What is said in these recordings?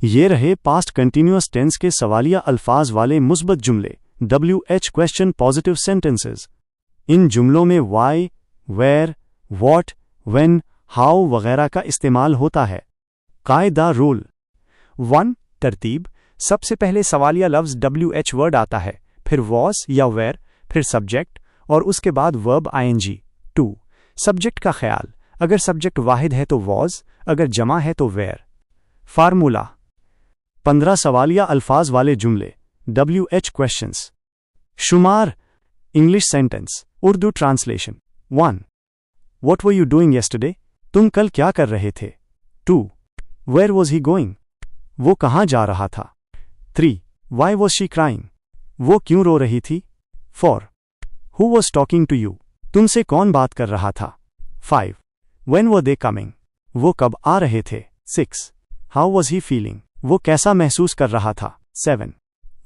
ये रहे past continuous tense के सवालिया अल्फाज वाले मुस्बत जुमले WH क्वेश्चन पॉजिटिव सेंटेंसेस। इन जुमलों में why, where, what, when, how वगैरह का इस्तेमाल होता है। कायदा रूल 1. तरतीब। सबसे पहले सवालिया लफ्ज़ WH वर्ड आता है, फिर वॉस या वेयर, फिर सब्जेक्ट और उसके बाद वर्ब ING। 2. सब्जेक्ट का ख्याल। अगर सब्जेक्ट वाहिद है तो वॉज, अगर जमा है तो वेयर। फार्मूला 15 सवालिया अल्फाज वाले जुमले WH क्वेश्चंस। शुमार English sentence Urdu translation. 1. What were you doing yesterday? तुम कल क्या कर रहे थे? 2. Where was he going? वो कहाँ जा रहा था? 3. Why was she crying? वो क्यों रो रही थी? 4. Who was talking to you? तुमसे कौन बात कर रहा था? 5. When were they coming? वो कब आ रहे थे? 6. How was he feeling? वो कैसा महसूस कर रहा था? 7.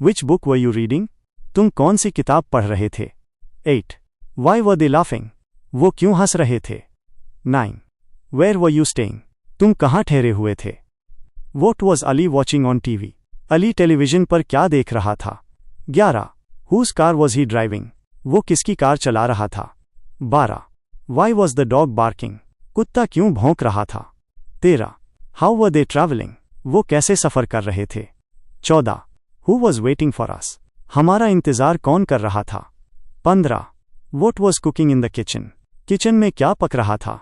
Which book were you reading? तुम कौन सी किताब पढ़ रहे थे? 8. Why were they laughing? वो क्यों हंस रहे थे? 9. Where were you staying? तुम कहाँ ठहरे हुए थे? What was Ali watching on TV? Ali television पर क्या देख रहा था? 11. Whose car was he driving? वो किसकी कार चला रहा था? 12. Why was the dog barking? कुत्ता क्यों भौंक रहा था? 13. How were they traveling? वो कैसे सफ़र कर रहे थे? 14. Who was waiting for us? हमारा इंतज़ार कौन कर रहा था? 15. What was cooking in the kitchen? Kitchen में क्या पक रहा था?